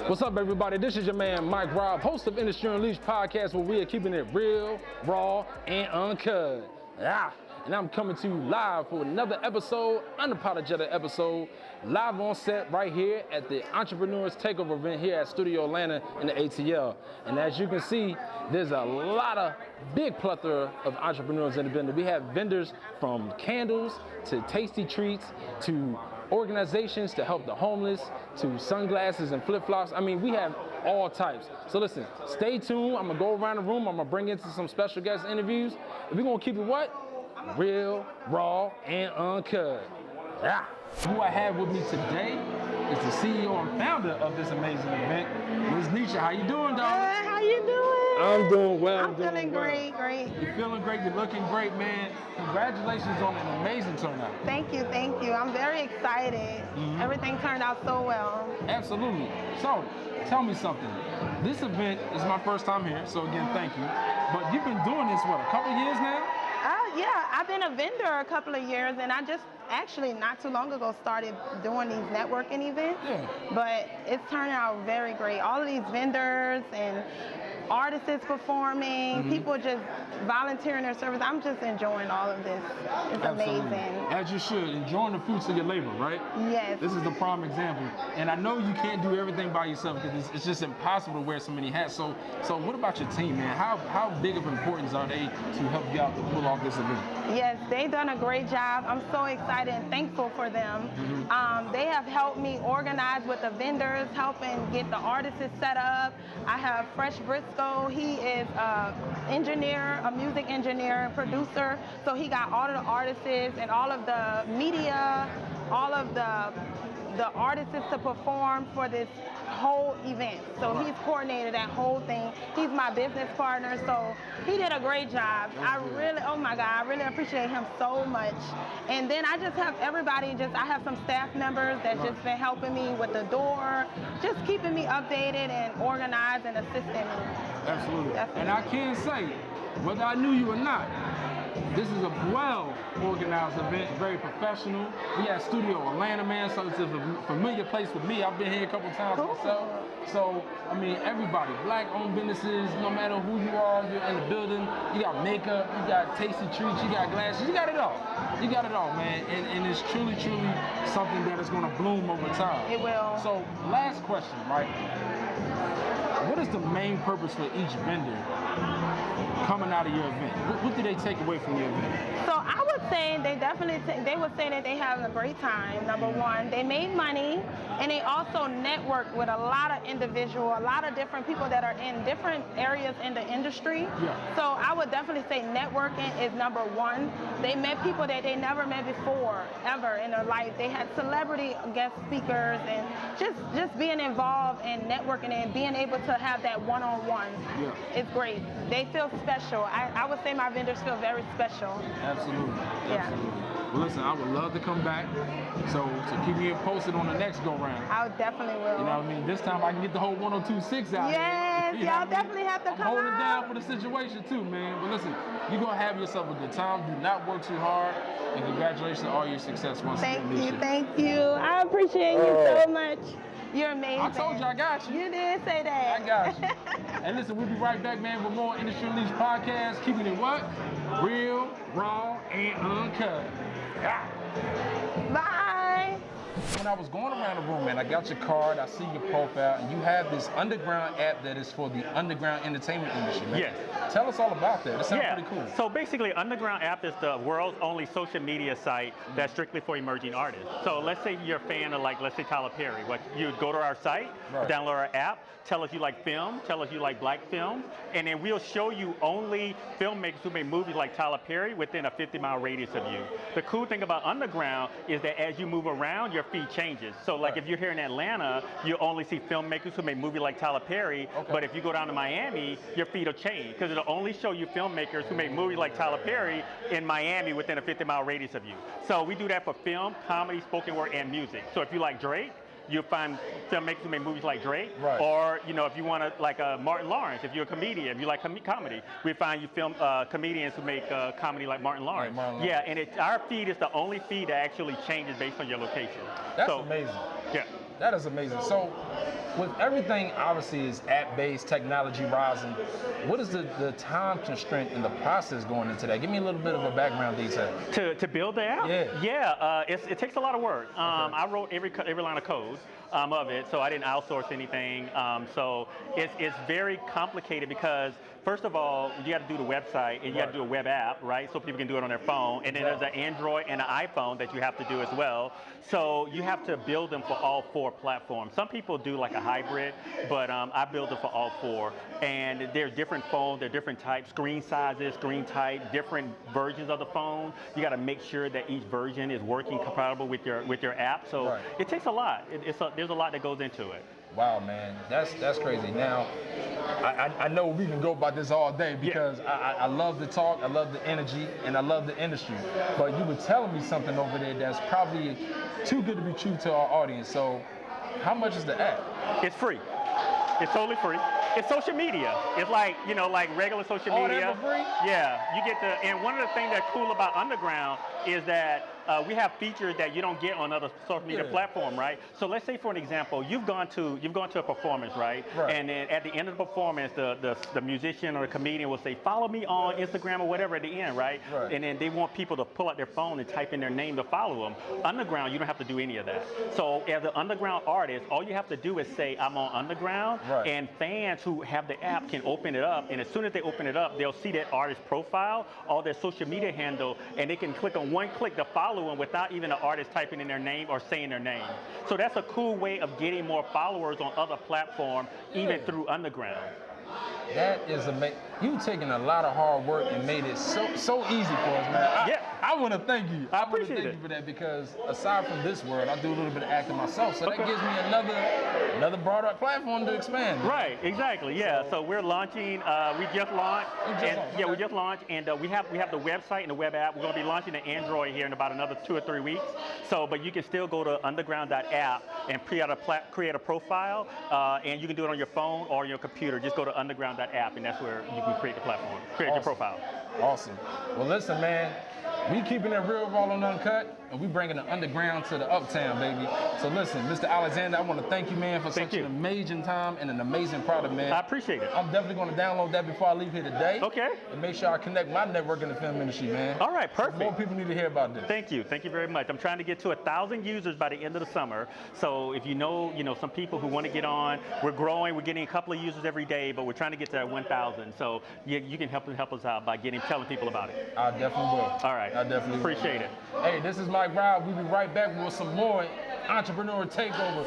What's up, everybody? This is your man, Mike Robb, host of Industry Unleashed podcast, where we are keeping it real, raw, and uncut. And I'm coming to you live for another episode, unapologetic episode, live on set right here at the Entrepreneur Takeover event here at Studio Atlanta in the ATL. And as you can see, there's a lot of big plethora of entrepreneurs in the building. We have vendors from candles to tasty treats to organizations to help the homeless, to sunglasses and flip-flops. I mean, we have all types. So listen, stay tuned. I'm gonna go around the room. I'm gonna bring into some special guest interviews. And we're gonna keep it what? Real, raw, and uncut. Who I have with me today is the CEO and founder of this amazing event, Ms. Nisha. How you doing, dog? Good, how you doing? I'm doing well. I'm feeling great. You're feeling great, you're looking great, man. Congratulations on an amazing turnout. Thank you. I'm very excited. Everything turned out so well. Absolutely. So, tell me something. This event is my first time here, so again, thank you. But you've been doing this, what, a couple of years now? Yeah, I've been a vendor a couple of years, and I just actually not too long ago started doing these networking events. Yeah. But it's turning out very great. All of these vendors and artists performing, people just volunteering their service. I'm just enjoying all of this. It's Absolutely. amazing. As you should, enjoying the fruits of your labor, right? Yes. This is the prime example. And I know you can't do everything by yourself because it's just impossible to wear so many hats. So what about your team, man? How big of importance are they to help you out to pull off this event? Yes, they've done a great job. I'm so excited and thankful for them. They have helped me organize with the vendors, helping get the artists set up. I have Fresh Briscoe. He is an engineer, a music engineer and producer. So he got all of the artists and all of the media, all of the artists to perform for this whole event. So he's coordinated that whole thing. He's my business partner, so he did a great job. I really appreciate him so much. And then I just have everybody, I have some staff members that just been helping me with the door, just keeping me updated and organized and assisting me. Absolutely. Definitely. And I can say, whether I knew you or not, this is a well-organized event, very professional. We have Studio Atlanta, man, so it's a familiar place for me. I've been here a couple times myself. So, I mean, everybody, black-owned businesses, no matter who you are, you're in the building, you got makeup, you got tasty treats, you got glasses, you got it all. You got it all, man, and it's truly, truly something that is gonna bloom over time. It will. So, last question, right? What is the main purpose for each vendor coming out of your event? What do they take away from your event? So I would say they would say that they have a great time, number one. They made money, and they also network with a lot of individuals, a lot of different people that are in different areas in the industry. Yeah. So I would definitely say networking is number one. They met people that they never met before, ever in their life. They had celebrity guest speakers, and just being involved and networking and being able to have that one-on-one is great. They feel special. I would say my vendors feel very special. Absolutely. Yeah. Absolutely. Well, listen, I would love to come back. So keep me posted on the next go-round. I definitely will. You know what I mean? This time I can get the whole 1026 out Yes, here. You know y'all what I mean? definitely have to I'm come holding it down out. for the situation too, man. But listen, you're going to have yourself a good time. Do not work too hard. And congratulations on all your success once again, Nisha. Thank you. I appreciate you so much. You're amazing. I told you I got you. You did say that. I got you. And listen, we'll be right back, man, with more Industry Unleashed podcast. Keeping it what? Real, raw, and uncut. Bye. When I was going around the room, man, I got your card, I see your profile, and you have this underground app that is for the underground entertainment industry, man. Yes. Tell us all about that. It sounds pretty cool. So basically, Underground app is the world's only social media site that's strictly for emerging artists. So let's say you're a fan of, let's say Tyler Perry. You would go to our site, download our app, tell us you like film, tell us you like black film, and then we'll show you only filmmakers who make movies like Tyler Perry within a 50-mile radius of you. The cool thing about Underground is that as you move around, your feed changes. So if you're here in Atlanta, you only see filmmakers who make movies like Tyler Perry, but if you go down to Miami, your feed will change because it'll only show you filmmakers who make movies like Tyler Perry in Miami within a 50-mile radius of you. So we do that for film, comedy, spoken word, and music. So if you like Drake, you'll find filmmakers who make movies like Drake. Right. Or, if you want to, like Martin Lawrence, if you're a comedian, if you like comedy, we find you film comedians who make comedy like Martin Lawrence. Like Martin Yeah, and our feed is the only feed that actually changes based on your location. That's amazing. Yeah. That is amazing. So, with everything obviously is app-based, technology rising, what is the time constraint in the process going into that? Give me a little bit of a background detail. To build the app? Yeah. It takes a lot of work. I wrote every line of code of it, so I didn't outsource anything. So it's very complicated because, first of all, you got to do the website and you got to do a web app, right? So people can do it on their phone. And then there's an Android and an iPhone that you have to do as well. So you have to build them for all 4 platforms. Some people do like a hybrid, but I build it for all 4. And there's different phones, there are different types, screen sizes, screen type, different versions of the phone. You got to make sure that each version is working compatible with your app. So it takes a lot. There's a lot that goes into it. Wow, man, that's crazy. Now, I know we can go about this all day because I love the talk, I love the energy, and I love the industry. But you were telling me something over there that's probably too good to be true to our audience. So, how much is the app? It's free. It's totally free. It's social media. It's like, like regular social media. That's for free? Yeah, you get to, and one of the things that's cool about Underground is that we have features that you don't get on other social media platform, right? So let's say, for an example, you've gone to a performance, right? And then at the end of the performance, the musician or the comedian will say, "Follow me on Instagram," or whatever at the end, right? And then they want people to pull out their phone and type in their name to follow them. Underground, you don't have to do any of that. So as an underground artist, all you have to do is say, "I'm on Underground," and fans who have the app can open it up, and as soon as they open it up, they'll see that artist profile, all their social media handle, and they can click on one click to follow them without even the artist typing in their name or saying their name. So that's a cool way of getting more followers on other platforms, even through Underground. That is amazing. You've taken a lot of hard work and made it so easy for us, man. I want to thank you. I appreciate you for that because aside from this world, I do a little bit of acting myself, so that gives me another broader platform to expand. Right, exactly. Yeah. So we're launching. We just launched. We just launched, and we have the website and the web app. We're going to be launching the Android here in about another 2 or 3 weeks. So, but you can still go to underground.app and create a profile, and you can do it on your phone or your computer. Just go to underground.app, and that's where you can create the platform, create your profile. Awesome. Well, listen, man. We keeping it real, raw and uncut, and we bringing the underground to the uptown, baby. So listen, Mr. Alexander, I want to thank you, man, for such an amazing time and an amazing product, man. I appreciate it. I'm definitely going to download that before I leave here today. Okay. And make sure I connect my network in the film industry, man. All right, perfect. More people need to hear about this. Thank you. Thank you very much. I'm trying to get to 1,000 users by the end of the summer. So if you know some people who want to get on, we're growing. We're getting a couple of users every day, but we're trying to get to that 1,000. So you can help us out by telling people about it. I definitely will. All right. I definitely appreciate it. Hey, this is Mike Rob. We'll be right back with some more Entrepreneur Takeover.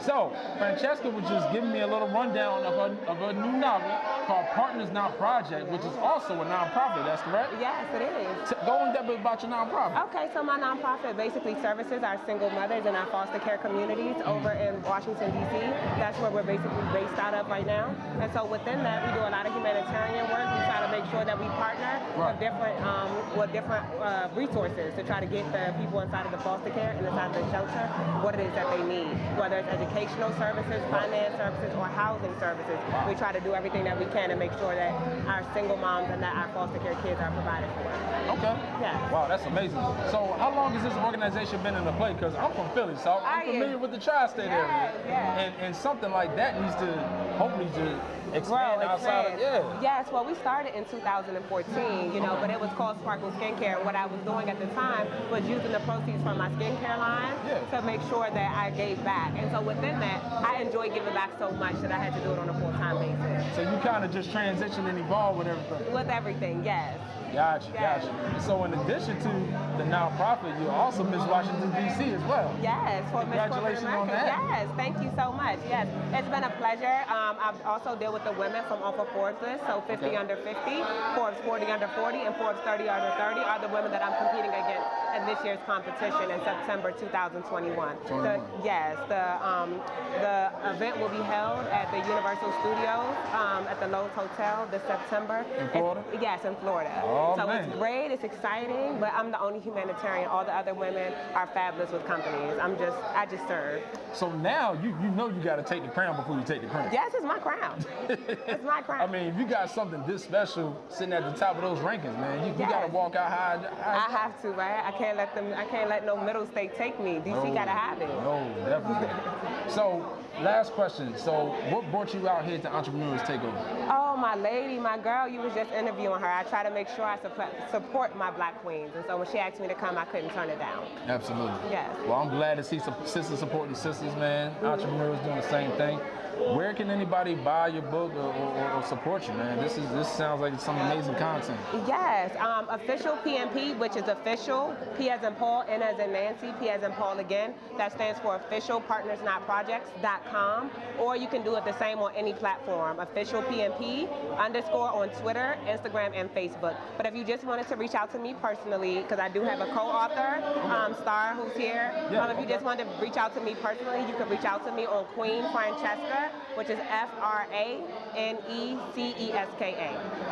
So, Francesca was just giving me a little rundown of a new novel called Partners Not Project, which is also a nonprofit. That's correct? Yes, it is. Go in depth about your nonprofit. Okay, so my nonprofit basically services our single mothers and our foster care communities over in Washington, D.C. That's where we're basically based out of right now. And so within that, we do a lot of humanitarian work. We try to make sure that we partner with different resources to try to get the people inside of the foster care and inside of the shelter what it is that they need, whether it's educational services, finance services, or housing services. We try to do everything that we can to make sure that our single moms and that our foster care kids are provided for. Okay. Yeah. Wow, that's amazing. So how long has this organization been in the play? Because I'm from Philly, so I'm familiar with the tri-state area. Yeah. And something like that needs to hopefully expand outside of, Yes, well, we started in 2014, but it was called Sparkle Skincare. What I was doing at the time was using the proceeds from my skincare line to make sure that I gave back. And so within that, I enjoyed giving back so much that I had to do it on a full-time basis. So you kind of just transitioned and evolved with everything? With everything, yes. Gotcha. So in addition to the nonprofit, you're also Miss Washington, D.C. as well. Yes, for Miss Congratulations on that. Yes, thank you so much. Yes, it's been a pleasure. I've also dealt with the women from off of Forbes list, so 50 under 50, Forbes 40 under 40, and Forbes 30 under 30 are the women that I'm competing against in this year's competition in September 2021. The event will be held at the Universal Studios at the Lowe's Hotel this September. In Florida? Yes, in Florida. Oh, so man. it's great, it's exciting, but I'm the only humanitarian. All the other women are fabulous with companies. I just serve. So now you know you got to take the crown before you take the crown. Yes, it's my crown. It's my crown. I mean, if you got something this special sitting at the top of those rankings, man, you got to walk out high. I have to, right? I can't let no middle state take me. DC gotta have it. No, definitely. So, last question. So, what brought you out here to Entrepreneur Takeover? Oh, my lady, my girl, you was just interviewing her. I try to make sure I support my black queens. And so when she asked me to come, I couldn't turn it down. Absolutely. Yes. Well, I'm glad to see some sisters supporting sisters, man. Entrepreneurs doing the same thing. Where can anybody buy your book or support you, man? This sounds like some amazing content. Yes, official PNP, which is official, P as in Paul, N as in Nancy, P as in Paul again. That stands for officialpartnersnotprojects.com, or you can do it the same on any platform, official PNP _ on Twitter, Instagram, and Facebook. But if you just wanted to reach out to me personally, because I do have a co-author, Star, who's here. If you just wanted to reach out to me personally, you can reach out to me on Queen Francesca, which is FRANECESKA,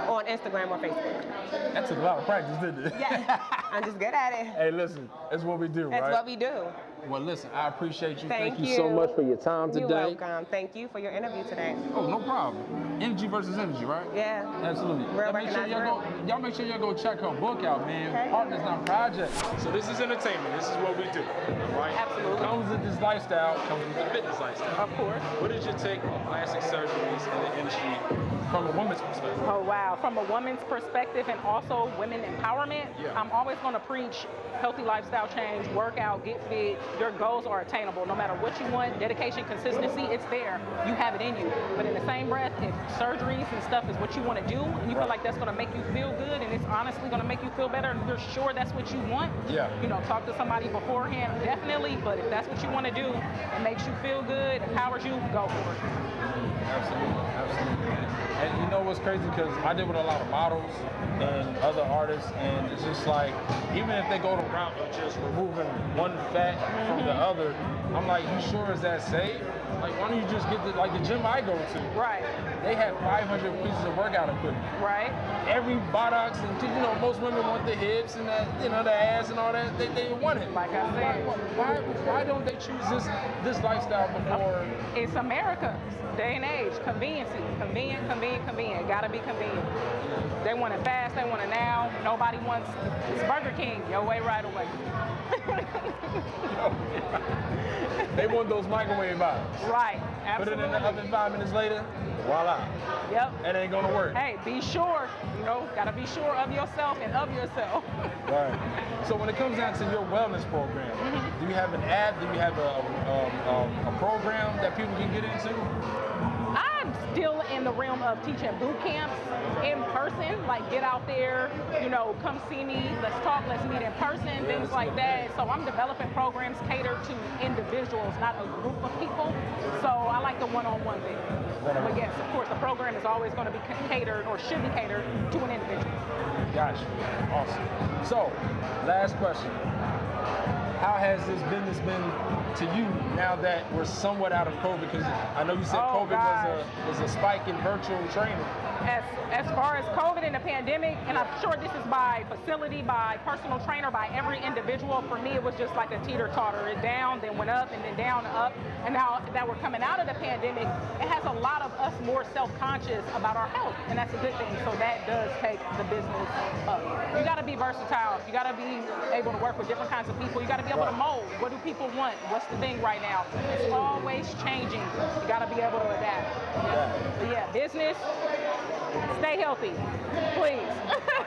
on Instagram or Facebook. That took a lot of practice, didn't it? Yeah, I'm just good at it. Hey, listen, it's what we do, right? That's what we do. Well, listen, I appreciate you. Thank you so much for your time today. You're welcome. Thank you for your interview today. Oh, no problem. Energy versus energy, right? Yeah. Absolutely. Real Make sure y'all make sure y'all go check her book out, man. Okay. Partners Not Projects. So this is entertainment. This is what we do, right? Absolutely. Comes with this lifestyle, comes with the fitness lifestyle. Of course. What is your take on plastic surgeries in the industry from a woman's perspective? Oh, wow. From a woman's perspective and also women empowerment, Yeah. I'm always going to preach healthy lifestyle change, work out, get fit. Your goals are attainable. No matter what you want, dedication, consistency, it's there. You have it in you. But in the same breath, if surgeries and stuff is what you want to do, and you feel like that's going to make you feel good, and it's honestly going to make you feel better, and you're sure that's what you want, talk to somebody beforehand, definitely. But if that's what you want to do, it makes you feel good, empowers you, go for it. Absolutely. And you know what's crazy? Because I deal with a lot of models and other artists, and it's just like, even if they go the route of just removing one fat from the other, I'm like, you sure is that safe? Like, why don't you just get the gym I go to? Right. They have 500 pieces of workout equipment. Right. Every buttocks, and most women want the hips and that, the ass and all that. They want it. Like I said. Why don't they choose this lifestyle before? It's America. Day and age, convenience. Convenient. Gotta be convenient. They want it fast, they want it now. Nobody wants, it's Burger King, your way, right away. They want those microwave items. Right, absolutely. Put it in the oven 5 minutes later, voila. Yep. It ain't gonna work. Hey, be sure, gotta be sure of yourself and of yourself. Right. So when it comes down to your wellness program, do you have an app? Do you have a program that people can get into? I'm still in the realm of teaching boot camps in person, like get out there, come see me, let's talk, let's meet in person, things like that. So I'm developing programs catered to individuals, not a group of people. So I like the one-on-one thing. But yes, of course, the program is always going to be catered or should be catered to an individual. Gotcha. Awesome. So, last question. How has this business been to you now that we're somewhat out of COVID? Because I know you said COVID was a spike in virtual training. As far as COVID and the pandemic, and I'm sure this is by facility, by personal trainer, by every individual, for me it was just like a teeter-totter. It down, then went up, and then down, up. And now that we're coming out of the pandemic, it has a lot of us more self-conscious about our health, and that's a good thing. So that does take the business up. You gotta be versatile. You gotta be able to work with different kinds of people. You gotta be able to mold. What do people want? What's the thing right now? It's always changing. You gotta be able to adapt. But yeah, business, stay healthy, please.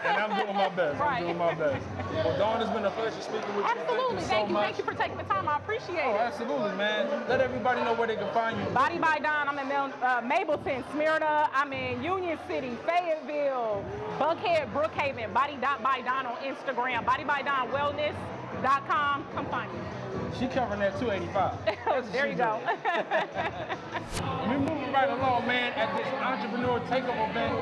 And I'm doing my best. Right. I'm doing my best. Well, Dawn, it's been a pleasure speaking with you. Absolutely. Thank you so much. Thank you for taking the time. I appreciate Oh, it. absolutely, man. Let everybody know where they can find you. Body by Don. I'm in Mableton, Smyrna. I'm in Union City, Fayetteville, Buckhead, Brookhaven. Body.by Don on Instagram. BodyByDonWellness.com. Come find me. She covering that 285. There you go. We're moving right along, man, at this Entrepreneur Takeover event.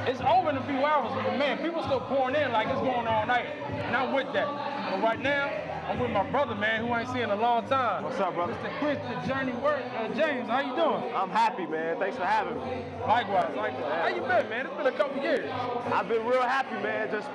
It's over in a few hours, but man, people still pouring in like it's going all night. And I'm with that. But right now, I'm with my brother, man, who I ain't seen in a long time. What's up, brother? Mr. Chris, the Journey Work. James, how you doing? I'm happy, man. Thanks for having me. Likewise. How you been, man? It's been a couple years. I've been real happy, man. Just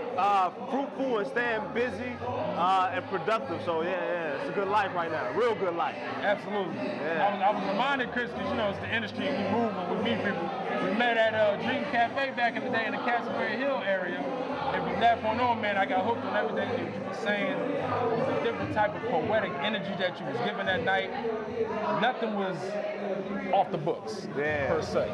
fruitful and staying busy and productive. So yeah, it's a good life right now. Real good life. Absolutely. Yeah. I was reminded, Chris, because you know it's the industry. We move and we meet people. We met at Dream Cafe back in the day in the Castleberry Hill area. And from that point on, man, I got hooked on everything that you were saying. It was a different type of poetic energy that you was giving that night. Nothing was off the books, per se.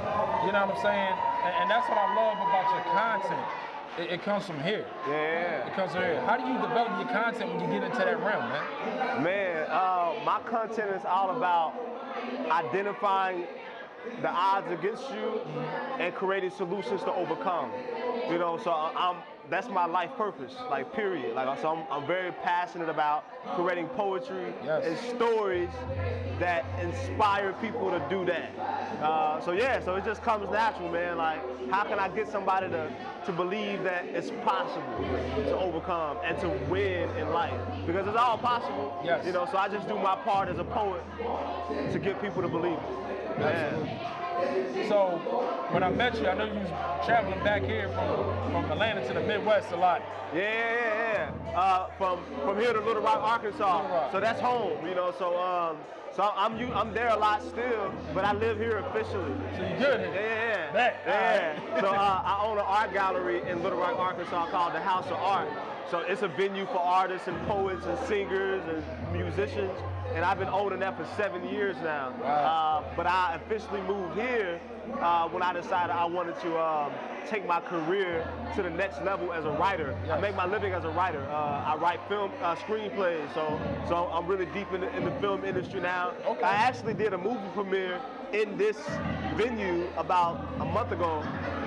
You know what I'm saying? And that's what I love about your content. It comes from here. Yeah. It comes from here. How do you develop your content when you get into that realm, man? Man, my content is all about identifying the odds against you and creating solutions to overcome. You know, so that's my life purpose, like period. Like, so I'm very passionate about creating poetry and stories that inspire people to do that. So it just comes natural, man. Like, how can I get somebody to believe that it's possible to overcome and to win in life? Because it's all possible. Yes. You know, so I just do my part as a poet to get people to believe it. Absolutely. So when I met you, I know you was traveling back here from Atlanta to the Midwest a lot. Yeah. From here to Little Rock, Arkansas. So that's home, you know. So I'm there a lot still, but I live here officially. So you good here? Yeah. So I own an art gallery in Little Rock, Arkansas called the House of Art. So it's a venue for artists and poets and singers and musicians. And I've been owning that for 7 years now. Wow. But I officially moved here when I decided I wanted to take my career to the next level as a writer. Yes. I make my living as a writer. I write film screenplays, so I'm really deep in the film industry now. Okay. I actually did a movie premiere in this venue about a month ago,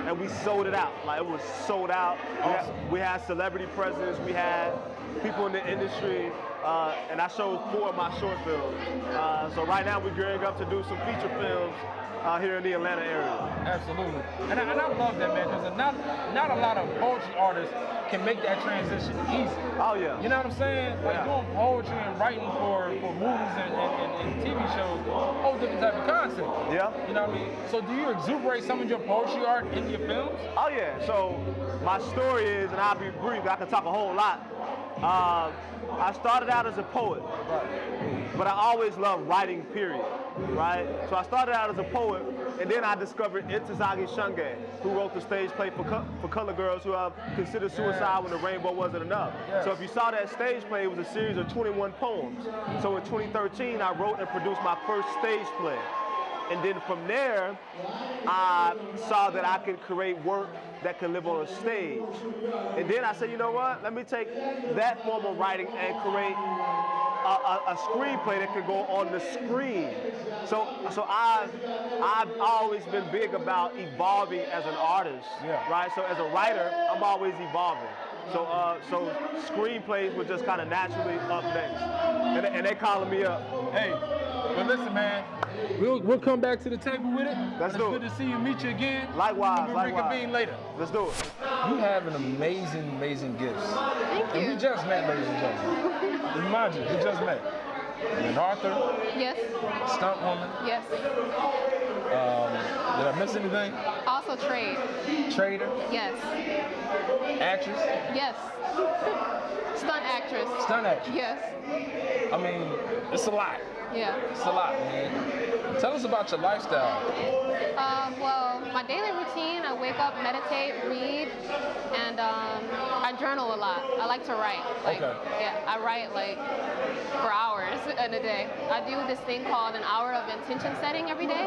and we sold it out. Like, it was sold out. Awesome. We had celebrity presence. We had people in the industry. And I showed 4 of my short films. So right now we're gearing up to do some feature films here in the Atlanta area. Absolutely. And I love that, man, because not a lot of poetry artists can make that transition easy. Oh, yeah. You know what I'm saying? Like, doing poetry and writing for movies and TV shows, whole different type of content. Yeah. You know what I mean? So do you exuberate some of your poetry art in your films? Oh, yeah. So my story is, and I'll be brief, I can talk a whole lot. I started out as a poet, but I always loved writing, period, right? So I started out as a poet, and then I discovered Ntozake Shange, who wrote the stage play for colored girls who considered suicide when the rainbow wasn't enough. Yes. So if you saw that stage play, it was a series of 21 poems. So in 2013, I wrote and produced my first stage play. And then from there, I saw that I could create work that could live on a stage. And then I said, you know what? Let me take that form of writing and create a screenplay that could go on the screen. So I've always been big about evolving as an artist, right? So as a writer, I'm always evolving. So screenplays were just kind of naturally up next, and they calling me up. Hey, but listen, man, we'll come back to the table with it. Let's do it. It's good to see you, meet you again. Likewise, We'll reconvene later. Let's do it. You have an amazing gifts. Thank you. And we just met, ladies and gentlemen. Remind you, we just met. You're an author, Yes. stunt woman. Yes. Did I miss anything? Also trade. Trader, Yes. actress, Yes. Stunt actress. stunt actress. Yes. I mean, it's a lot. Yeah. It's a lot, man. Tell us about your lifestyle. Well, my daily routine, I wake up, meditate, read, and I journal a lot. I like to write. Yeah, I write like for hours in a day. I do this thing called an hour of intention setting every day.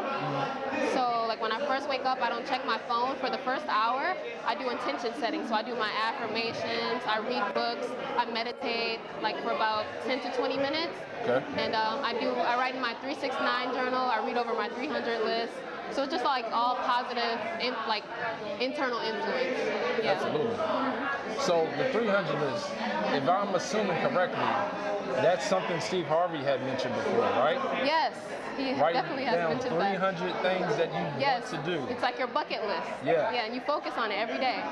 So like when I first wake up, I don't check my phone. For the first hour, I do intention setting. So I do my affirmations, I read books, I meditate like for about 10 to 20 minutes. Okay. And I write in my 369 journal. I read over my 300 list. So it's just like all positive, like internal influence. Yeah. Absolutely. So the 300 list, if I'm assuming correctly, that's something Steve Harvey had mentioned before, right? Yes, he definitely has down mentioned 300 that. things that you Yes, want to do. it's like your bucket list. Yeah. Yeah, and you focus on it every day.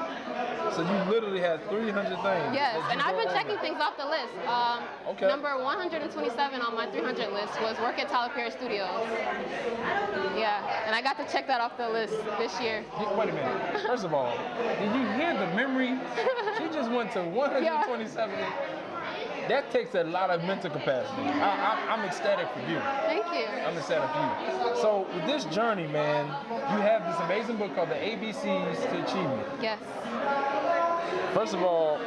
So you literally had 300 things. Yes, and I've been checking things off the list. Okay. Number 127 on my 300 list was work at Tyler Perry Studios. Yeah, and I got to check that off the list this year. Wait a minute. First of all, did you hear the memory? She just went to 127. Yeah. That takes a lot of mental capacity. I'm ecstatic for you. Thank you. I'm ecstatic for you. So with this journey, man, you have this amazing book called The ABCs to Achievement. Yes. First of all,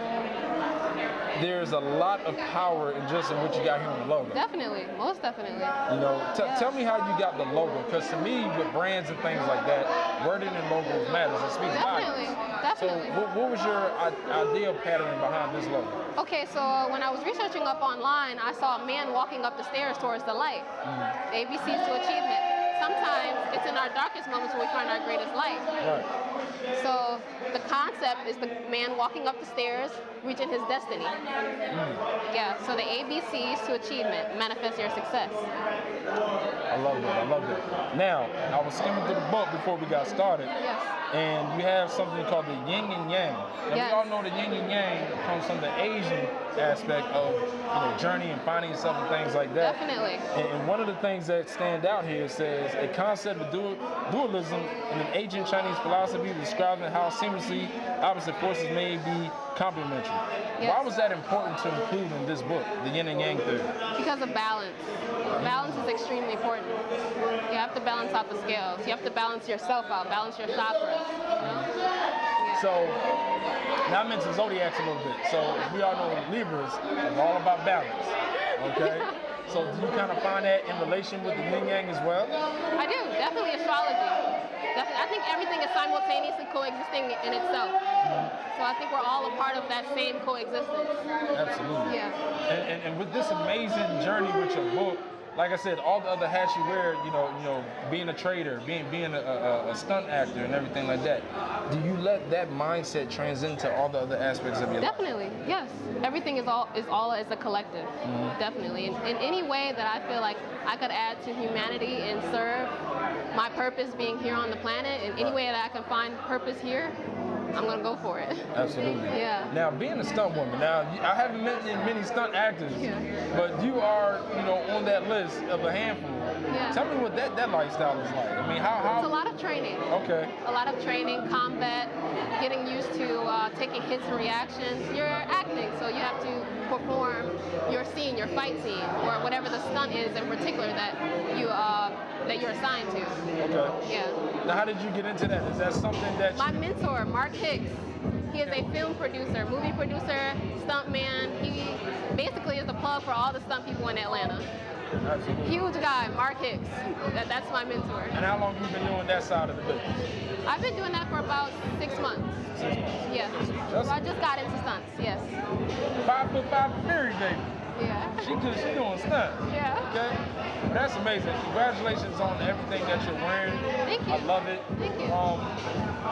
there's a lot of power in just in what you got here on the logo. Definitely, most definitely. You know, tell me how you got the logo, because to me, with brands and things like that, wording and logos matters. It speaks volumes. Definitely. So what was your ideal pattern behind this logo? Okay, so when I was researching up online, I saw a man walking up the stairs towards the light. The ABCs to achievement. Sometimes it's in our darkest moments when we find our greatest light. Right. So the concept is the man walking up the stairs, reaching his destiny. Yeah, so the ABCs to achievement, manifest your success. I love that, I love that. Now, I was skimming through the book before we got started. Yes. And you have something called the yin and yang. And yes. we all know the yin and yang comes from the Asian aspect of journey and finding yourself and things like that. Definitely. And one of the things that stand out here says a concept of dualism in an ancient Chinese philosophy describing how seamlessly opposite forces may be complementary. Yes. Why was that important to include in this book, the yin and yang theory? Because of balance. Balance is extremely important. You have to balance out the scales. You have to balance yourself out, balance your chakras. Yeah. So, now I mentioned zodiacs a little bit. So, we all know Libras is all about balance. Okay? So, do you kind of find that in relation with the yin yang as well? I do, definitely astrology. I think everything is simultaneously coexisting in itself. So I think we're all a part of that same coexistence. Absolutely. Yeah. And with this amazing journey with your book, like I said, all the other hats you wear, being a trader, being a stunt actor and everything like that, do you let that mindset transcend to all the other aspects of your life? Definitely, yes. Everything is all as a collective. Definitely. In any way that I feel like I could add to humanity and serve my purpose being here on the planet, in any way that I can find purpose here, I'm gonna go for it. Absolutely. Yeah. Now, being a stunt woman, I haven't met many stunt actors, but you are, on that list of a handful. Yeah. Tell me what that lifestyle is like. I mean, how? It's a lot of training. Okay. A lot of training, combat, getting used to taking hits and reactions. You're acting, so you have to perform your scene, your fight scene, or whatever the stunt is in particular that you're assigned to. Okay. Yeah. Now, how did you get into that? Is that something that My mentor, Mark Hicks, he is a film producer, movie producer, stuntman. He basically is the plug for all the stunt people in Atlanta. Absolutely. Huge guy, Mark Hicks. That's my mentor. And how long have you been doing that side of the business? I've been doing that for about 6 months. 6 months. Yeah. So I just got into stunts, yes. 5'5" Fury, baby. Yeah. She doing stunts. Yeah. Okay. Well, that's amazing. Congratulations on everything that you're wearing. Thank you. I love it. Thank you.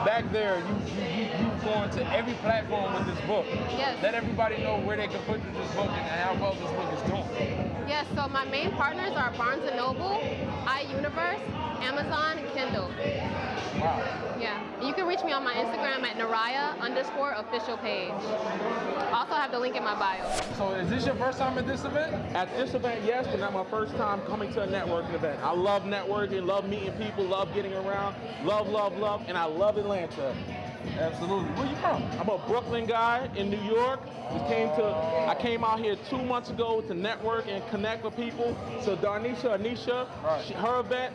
Back there, you going to every platform with this book. Yes. Let everybody know where they can put this book and how well this book is doing. Yes, so my main partners are Barnes & Noble, iUniverse, Amazon, and Kindle. Wow. Yeah. And you can reach me on my Instagram at Naraya_official page. Also have the link in my bio. So is this your first time at this event? At this event, yes, but not my first time coming to a networking event. I love networking, love meeting people, love getting around, love, and I love Atlanta. Absolutely. Where you from? I'm a Brooklyn guy in New York. I came out here 2 months ago to network and connect with people. So Anisha, Right. her event,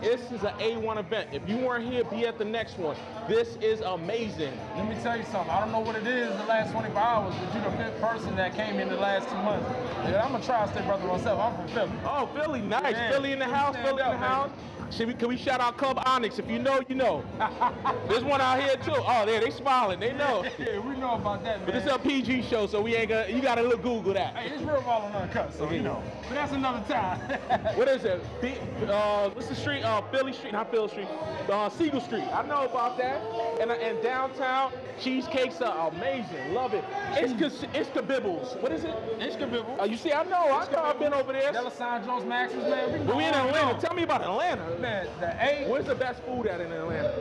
this is an A1 event. If you weren't here, be at the next one. This is amazing. Let me tell you something. I don't know what it is the last 24 hours, but you're the 5th person that came in the last 2 months. And I'm a tri-state brother myself. I'm from Philly. Oh, Philly, nice. Man, Philly in the house, stand Philly in up, the house. baby. Can we shout out Club Onyx? If you know, you know. There's one out here too. Oh, they smiling. They know. Yeah, we know about that, man. But this is a PG show, so we ain't gonna. You gotta look Google that. Hey, it's real raw and uncut, so you know. But that's another time. What is it? What's the street? Philly Street, not Philly Street. Siegel Street. I know about that. And downtown, cheesecakes are amazing. Love it. It's the Bibbles. What is it? It's Bibbles. You see, I know. I've been over there. Joe's Max's, man. But we in Atlanta. Tell me about Atlanta. Man, the A. Where's the best food at in Atlanta?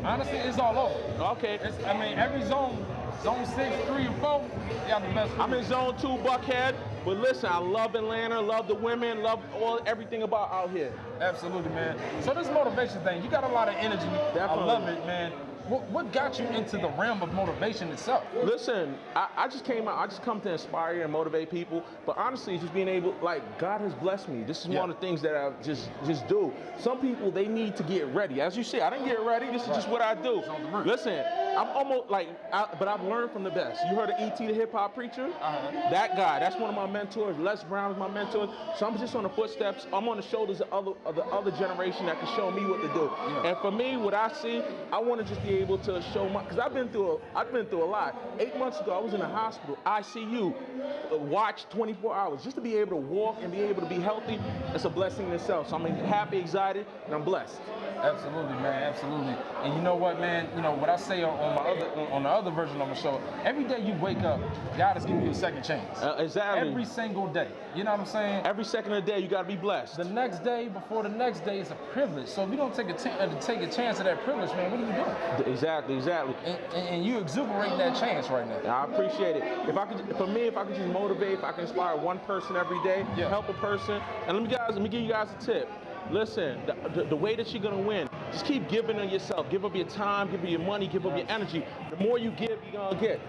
Honestly, it's all over. Okay. Every zone 6, 3, and 4, they got the best food. I'm in zone 2, Buckhead. But listen, I love Atlanta, love the women, love everything about out here. Absolutely, man. So this motivation thing, you got a lot of energy. Definitely. I love it, man. What got you into the realm of motivation itself? Listen, I just came out. I just come to inspire and motivate people. But honestly, just being able, God has blessed me. This is one of the things that I just do. Some people, they need to get ready. As you say, I didn't get ready. This is just what I do. Listen, I'm almost but I've learned from the best. You heard of E.T. the hip hop preacher? That guy, that's one of my mentors. Les Brown is my mentor. So I'm just on the footsteps. I'm on the shoulders of the other generation that can show me what to do. Yeah. And for me, what I see, I want to just be able to show because I've been through a lot. 8 months ago, I was in the hospital, ICU, watched 24 hours. Just to be able to walk and be able to be healthy, it's a blessing in itself. So I'm happy, excited, and I'm blessed. Absolutely, man, absolutely. And you know what, man? You know what I say on the other version of the show. Every day you wake up, God is giving you a second chance. Exactly. Every single day. You know what I'm saying? Every second of the day, you gotta be blessed. The next day, before the next day, is a privilege. So if you don't take a chance of that privilege, man, what are you doing? Exactly. And you exuberate that chance right now. I appreciate it. If I could just motivate, if I can inspire one person every day, help a person, and let me give you guys a tip. Listen, the way that you're gonna win, just keep giving of yourself. Give up your time, give up your money, give up your energy. The more you give, you're gonna get.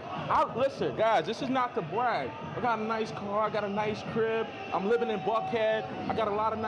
Listen, guys, this is not to brag. I got a nice car, I got a nice crib, I'm living in Buckhead, I got a lot of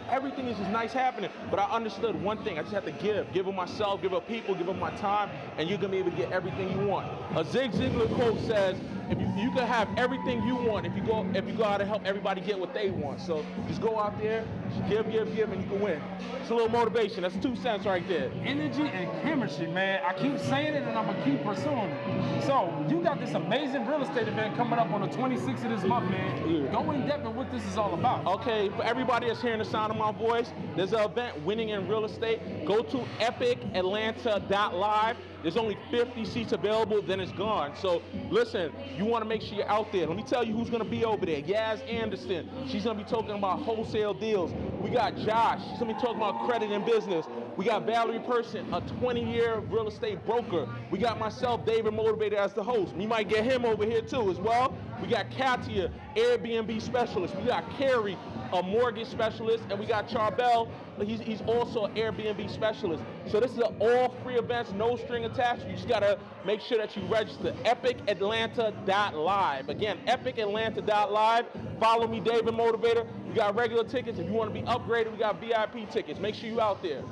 everything is just nice happening. But I understood one thing, I just have to give of myself, give of people, give of my time, and you're gonna be able to get everything you want. A Zig Ziglar quote says, if you can have everything you want if you go out and help everybody get what they want. So just go out there, give, and you can win. It's a little motivation. That's 2 cents right there. Energy and chemistry, man. I keep saying it and I'm gonna keep pursuing it. So you got this amazing real estate event coming up on the 26th of this month, man. Yeah. Go in depth on what this is all about. Okay, for everybody that's hearing the sound of my voice, there's an event, Winning in Real Estate. Go to epicatlanta.live. There's only 50 seats available, then it's gone. So listen, you want to make sure you're out there. Let me tell you who's going to be over there. Yaz Anderson, she's going to be talking about wholesale deals. We got Josh, she's going to be talking about credit and business. We got Valerie Person, a 20-year real estate broker. We got myself, David Motivator, as the host. We might get him over here too as well. We got Katia, Airbnb specialist. We got Carrie, a mortgage specialist, and we got Charbel. He's also an Airbnb specialist. So this is all free events, no string attached. You just gotta make sure that you register. epicatlanta.live. Again, epicatlanta.live. Follow me, David Motivator. We got regular tickets. If you want to be upgraded, we got VIP tickets. Make sure you out there.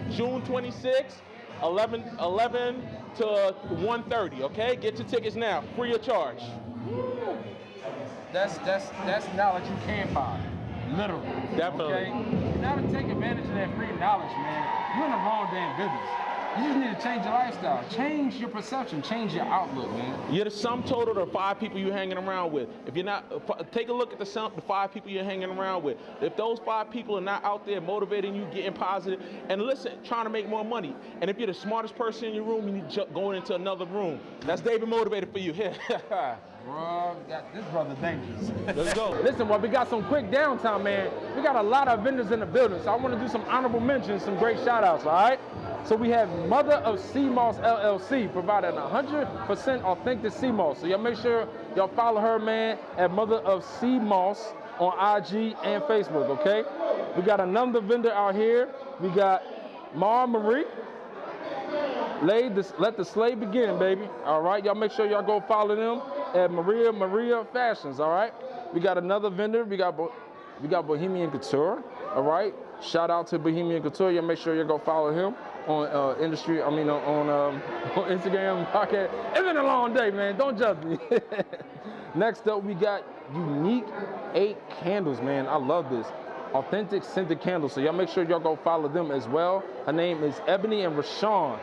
June 26th, 11 to 1:30. Okay, get your tickets now, free of charge. That's knowledge you can't buy. Literally. Definitely. Okay? Now to take advantage of that free knowledge, man, you're in the wrong damn business. You just need to change your lifestyle. Change your perception. Change your outlook, man. You're the sum total of the 5 people you're hanging around with. If you're not, take a look at the 5 people you're hanging around with. If those 5 people are not out there motivating you, getting positive, and listen, trying to make more money. And if you're the smartest person in your room, you need to go into another room. That's David Motivator for you. Bro, this brother dangerous. Let's go. Listen, well, we got some quick downtime, man. We got a lot of vendors in the building, so I want to do some honorable mentions, some great shout-outs, all right? So we have Mother of Sea Moss LLC, providing 100% authentic sea moss. So y'all make sure y'all follow her, man, at Mother of Sea Moss on IG and Facebook, okay? We got another vendor out here. We got Mar Marie. Let the sleigh begin, baby. All right, y'all make sure y'all go follow them at Maria Fashions. All right, we got another vendor. We got Bohemian Couture. All right, shout out to Bohemian Couture. Y'all make sure you go follow him on on Instagram. Podcast. It's been a long day, man. Don't judge me. Next up, we got Unique 8 candles, man. I love this. Authentic Scented Candles. So y'all make sure y'all go follow them as well. Her name is Ebony and Rashawn.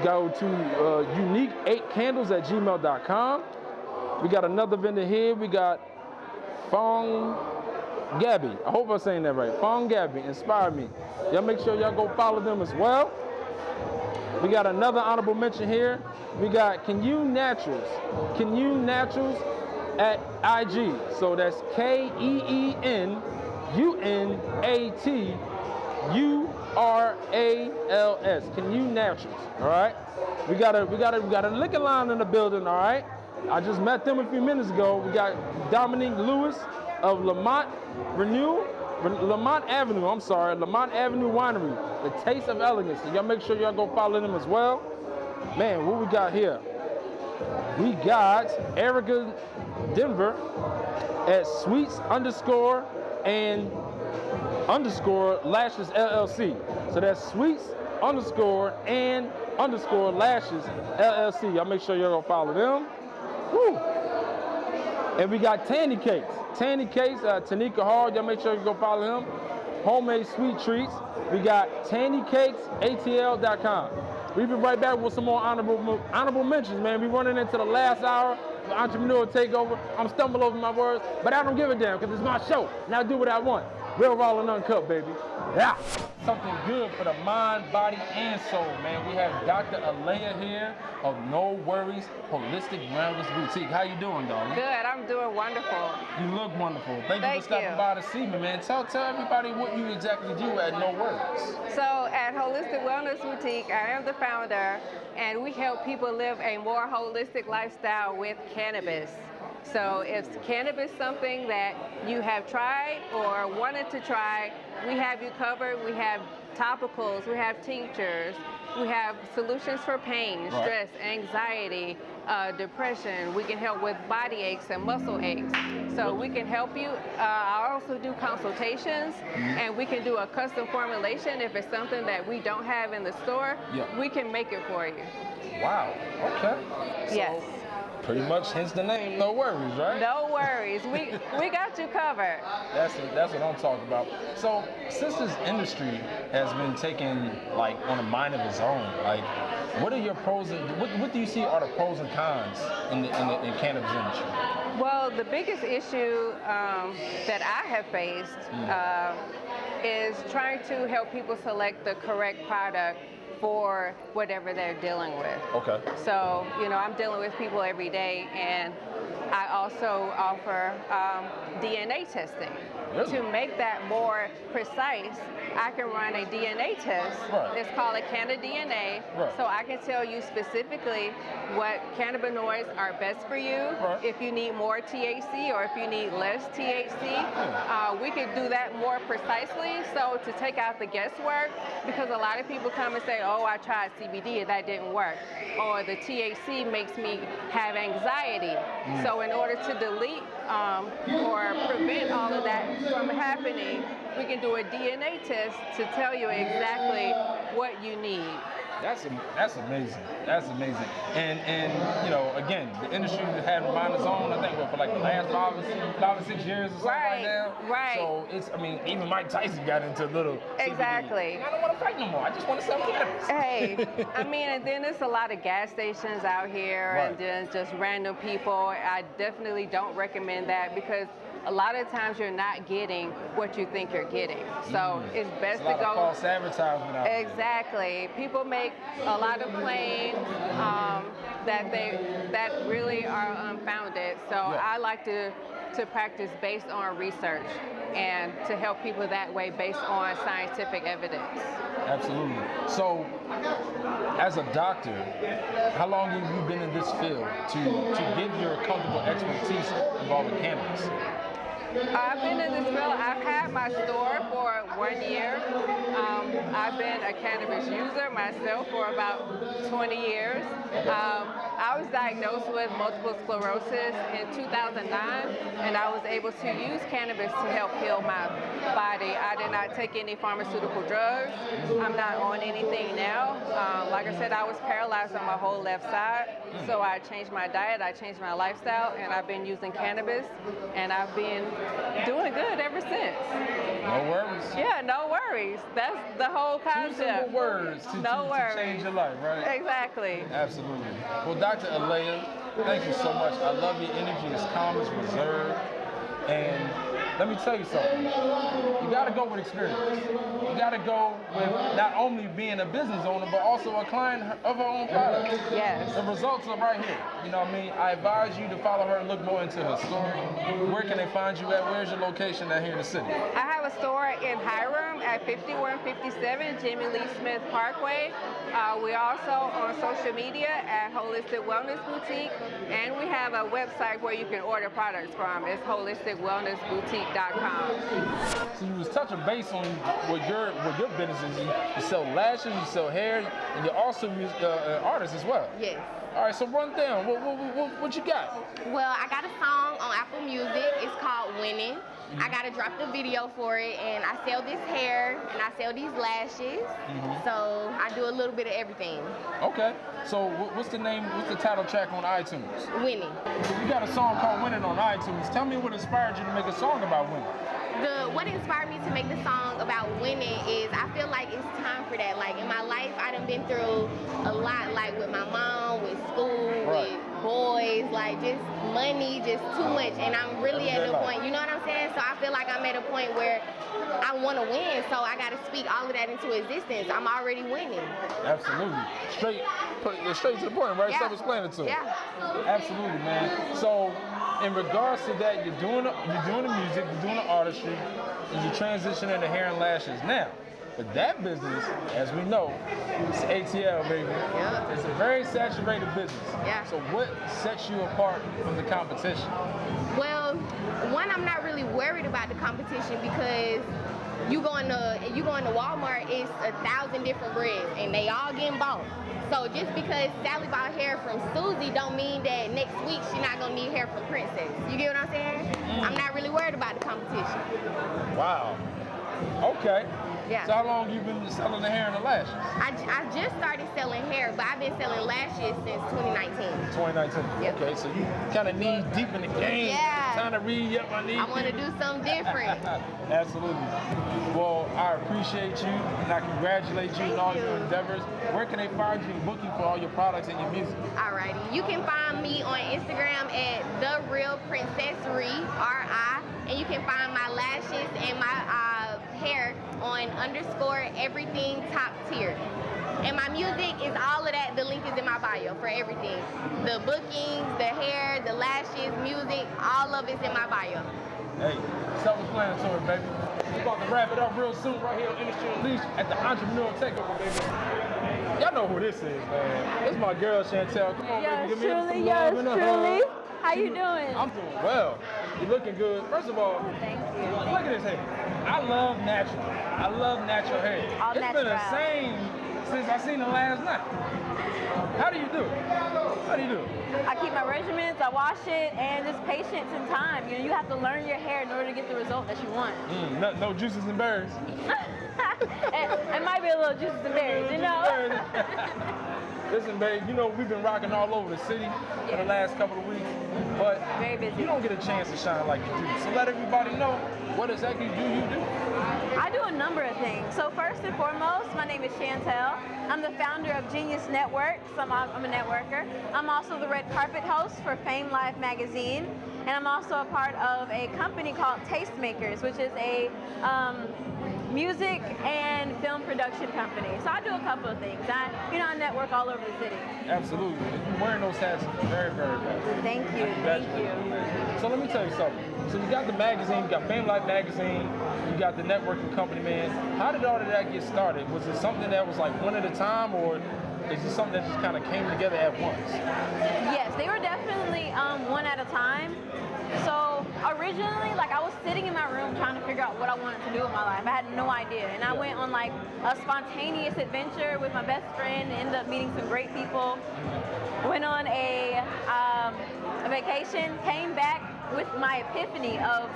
Go to unique8candles@gmail.com. We got another vendor here. We got Fong Gabby. I hope I'm saying that right. Fong Gabby, Inspire Me. Y'all make sure y'all go follow them as well. We got another honorable mention here. We got Kenyu Naturals. Kenyu Naturals at IG. So that's KEENUNATURALS. Kenyu Naturals. All right. We got a liquor line in the building. All right. I just met them a few minutes ago. We got Dominique Lewis of Lamont Avenue Winery, the Taste of Elegance. So y'all make sure y'all go follow them as well. Man, what we got here? We got Erica Denver at Sweets_and_Lashes LLC. So that's Sweets_and_Lashes LLC. Y'all make sure y'all go follow them. Woo. And we got Tandy Cakes. Tandy Cakes, Tanika Hall. Y'all make sure you go follow him. Homemade sweet treats. We got TandyCakesATL.com. We'll be right back with some more honorable mentions, man. We're running into the last hour of Entrepreneur Takeover. I'm stumbling over my words, but I don't give a damn because it's my show. And I'll do what I want. Real, raw, and uncut, baby. Yeah. Something good for the mind, body, and soul, man. We have Dr. Alea here of No Worries Holistic Wellness Boutique. How you doing, darling? Good, I'm doing wonderful. You look wonderful. Thank you for stopping by to see me, man. Tell everybody what you exactly do at No Worries. So at Holistic Wellness Boutique, I am the founder, and we help people live a more holistic lifestyle with cannabis. So if cannabis is something that you have tried or wanted to try, we have you covered. We have topicals, we have tinctures, we have solutions for pain, stress, anxiety, depression. We can help with body aches and muscle aches. So we can help you. I also do consultations, and we can do a custom formulation. If it's something that we don't have in the store, we can make it for you. Wow, okay. Yes. Pretty much hence the name, No Worries, right? No worries. We got you covered. That's what I'm talking about. So since this industry has been taken like on a mind of its own, like what are your pros and what do you see are the pros and cons in the cannabis industry? Well, the biggest issue that I have faced is trying to help people select the correct product for whatever they're dealing with. Okay. So, I'm dealing with people every day, and I also offer DNA testing. Really? To make that more precise, I can run a DNA test. Right. It's called a CannaDNA. Right. So I can tell you specifically what cannabinoids are best for you. Right. If you need more THC or if you need less THC, we can do that more precisely. So to take out the guesswork, because a lot of people come and say, oh, I tried CBD and that didn't work. Or the THC makes me have anxiety. So in order to delete or prevent all of that from happening, we can do a DNA test to tell you exactly what you need. That's amazing. That's amazing. And again, the industry has had a mind its own, I think, for like the last 5 or 6 years or something right now. Right. So even Mike Tyson got into a little Exactly. CBD. I don't want to fight no more. I just want to sell cannabis. Hey, and then there's a lot of gas stations out here, and then just random people. I definitely don't recommend that because a lot of times you're not getting what you think you're getting. So it's best to go. False advertisement out there. Exactly. People make a lot of claims that really are unfounded. So I like to practice based on research and to help people that way based on scientific evidence. Absolutely. So, as a doctor, how long have you been in this field to give your comfortable expertise involving cannabis? I've been in this field. I've had my store for 1 year. I've been a cannabis user myself for about 20 years. I was diagnosed with multiple sclerosis in 2009, and I was able to use cannabis to help heal my body. I did not take any pharmaceutical drugs. I'm not on anything now. Like I said, I was paralyzed on my whole left side, so I changed my diet, I changed my lifestyle, and I've been using cannabis, and I've been doing good ever since. No worries. Yeah, no worries. That's the whole concept. 2 simple words to change your life, right? Exactly. Absolutely. Well, Dr. Alea, thank you so much. I love your energy. It's calm, it's reserved. And let me tell you something. You got to go with experience. You got to go with not only being a business owner, but also a client of her own product. Yes. The results are right here. You know what I mean? I advise you to follow her and look more into her story. Where can they find you at? Where's your location out here in the city? I have a store in Hiram at 5157 Jimmy Lee Smith Parkway. We're also on social media at Holistic Wellness Boutique, and we have a website where you can order products from. It's holisticwellnessboutique.com. So you was touching base on what your business is. You sell lashes, you sell hair, and you're also an artist as well. Yes. All right, so run down. What you got? Well, I got a song on Apple Music. It's called Winning. I got to drop the video for it, and I sell this hair, and I sell these lashes. So I do a little bit of everything. Okay. So what's the title track on iTunes? Winning. You got a song called Winning on iTunes. Tell me what inspired you to make a song about winning. What inspired me to make the song about winning is I feel like it's time for that. Like in my life, I done been through a lot, like with my mom, with school, with boys, like just money, just too much. And I'm really at the point, you know what I'm saying? So I feel like I'm at a point where I want to win, so I got to speak all of that into existence. I'm already winning. Absolutely. Straight to the point, right? Yeah. Self-explanatory. Yeah. Absolutely, man. So in regards to that, you're doing the music, you're doing the artistry, and you're transitioning into hair and lashes now. But that business, as we know, it's ATL, baby. Yeah. It's a very saturated business. Yeah. So what sets you apart from the competition? Well, one, I'm not really worried about the competition because you go into Walmart, it's 1,000 different brands, and they all getting bought. So just because Sally bought hair from Susie don't mean that next week she's not gonna need hair from Princess. You get what I'm saying? I'm not really worried about the competition. Wow. Okay. Yeah. So how long you been selling the hair and the lashes? I just started selling hair, but I've been selling lashes since 2019. 2019. Yep. Okay, so you kind of knee deep in the game. Yeah. Trying to re-up my knees. I want to do something different. Absolutely. Well, I appreciate you, and I congratulate you on all your endeavors. Where can they find you and book you for all your products and your music? Alrighty. You can find me on Instagram at TheRealPrincessRi, R-I, and you can find my lashes and my hair on _everything top tier. And my music is all of that. The link is in my bio for everything. The bookings, the hair, the lashes, music, all of it's in my bio. Hey, self-explanatory, baby. We're about to wrap it up real soon right here on Industry Unleashed at the Entrepreneur Takeover, baby. Y'all know who this is, man. This is my girl, Chantel. Come on, baby. Give me some love and a hug. How you doing? I'm doing well. You're looking good. First of all, thank you. Look at this hair. I love natural. I love natural hair. All it's natural. Been the same since I seen it last night. How do you do it? How do you do it? I keep my regimens, I wash it, and just patience and time. You know, you have to learn your hair in order to get the result that you want. No juices and berries. It might be a little juices and berries, you know? Listen, babe, you know, we've been rocking all over the city for the last couple of weeks, but very busy. You don't get a chance to shine like you do. So let everybody know, what exactly do you do? I do a number of things. So first and foremost, my name is Chantel. I'm the founder of Genius Network, so I'm a networker. I'm also the red carpet host for Fame Live magazine, and I'm also a part of a company called Tastemakers, which is a music and film production company. So I do a couple of things. I network all over the city. Absolutely. Wearing those hats is very, very good. Thank you. Thank you. So let me tell you something. So you got the magazine, you got Fame Life magazine, you got the networking company, man. How did all of that get started? Was it something that was like one at a time, or is it something that just kind of came together at once? Yes, they were definitely one at a time. So originally, like, I was sitting in my room trying to figure out what I wanted to do with my life. I had no idea. And I went on like a spontaneous adventure with my best friend, ended up meeting some great people. went on a vacation, came back with my epiphany of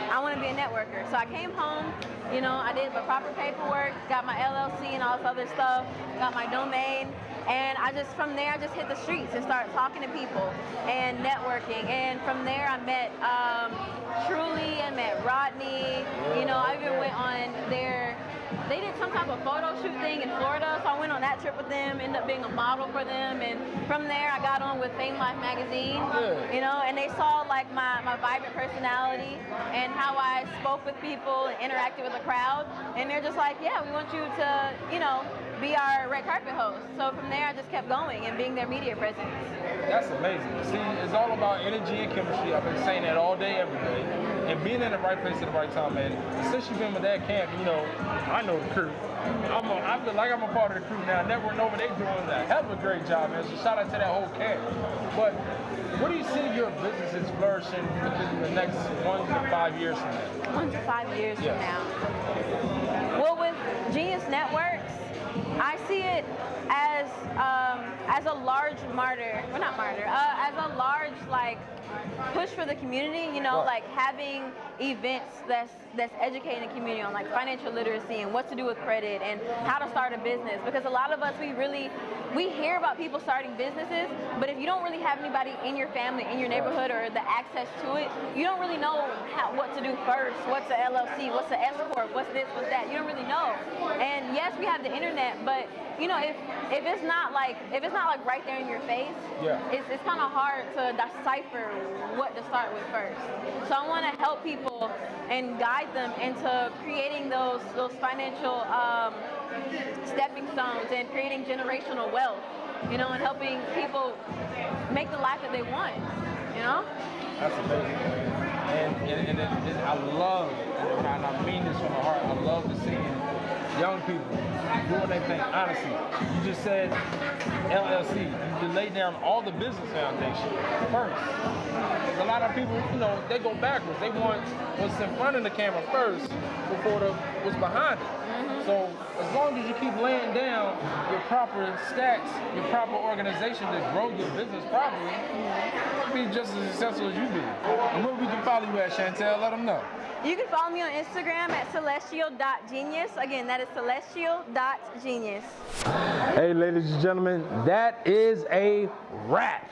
I want to be a networker. So I came home, you know, I did the proper paperwork, got my LLC and all this other stuff, got my domain, and from there I just hit the streets and started talking to people and networking. And from there I met Truly and met Rodney. You know, I even went on they did some type of photo shoot thing in Florida, so I went on that trip with them, ended up being a model for them, and from there I got on with Fame Life magazine, you know, and they saw like my vibrant personality and how I spoke with people and interacted with the crowd, and they're just like, yeah, we want you to, you know, be our red carpet host. So from there I just kept going and being their media presence. That's amazing. See, it's all about energy and chemistry. I've been saying that all day, every day. And being in the right place at the right time, man. And since you've been with that camp, you know, I know the crew. I feel like I'm a part of the crew now. Networking over, they doing a hell of a great job, man. So shout out to that whole camp. But what do you see your businesses flourishing within the next 1 to 5 years from now? 1 to 5 years from now. Well, with Genius Networks, I see it as a large as a large like push for the community, you know, like having events that's educating the community on like financial literacy and what to do with credit and how to start a business. Because a lot of us, we hear about people starting businesses, but if you don't really have anybody in your family, in your neighborhood, or the access to it, you don't really know what to do first. What's an LLC? What's an S corp? What's this? What's that? You don't really know. And yes, we have the internet, but you know, if it's not like right there in your face, it's kind of hard to decipher what to start with first. So I want to help people and guide them into creating those financial stepping stones and creating generational wealth, you know, and helping people make the life that they want, you know? That's amazing. And I love, and I mean this from the heart, I love to see young people doing their thing. Honestly, you just said LLC. You laid down all the business foundation first. A lot of people, you know, they go backwards. They want what's in front of the camera first before what's behind it. So as long as you keep laying down your proper stacks, your proper organization to grow your business properly, you'll be just as successful as you be. And where we can follow you at, Chantel? Let them know. You can follow me on Instagram at celestial.genius. Again, that is celestial.genius. Hey, ladies and gentlemen, that is a wrap.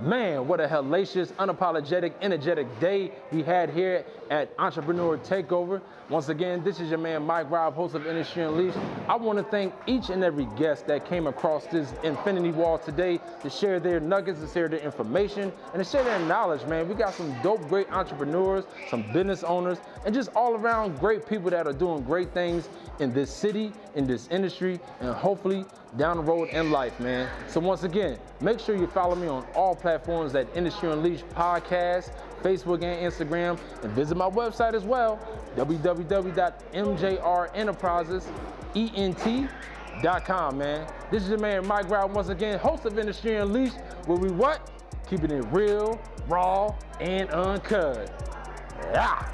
Man, what a hellacious, unapologetic, energetic day we had here at Entrepreneur Takeover. Once again, this is your man, Mike Robb, host of Industry Unleashed. I want to thank each and every guest that came across this infinity wall today to share their nuggets, to share their information, and to share their knowledge, man. We got some dope, great entrepreneurs, some business owners, and just all around great people that are doing great things in this city, in this industry, and hopefully down the road in life, man. So once again, make sure you follow me on all platforms at Industry Unleashed Podcast, Facebook and Instagram, and visit my website as well, www.mjrenterprisesent.com, man. This is your man, Mike Robb, once again, host of Industry Unleashed, where we what? Keeping it real, raw, and uncut. Yeah.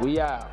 We out.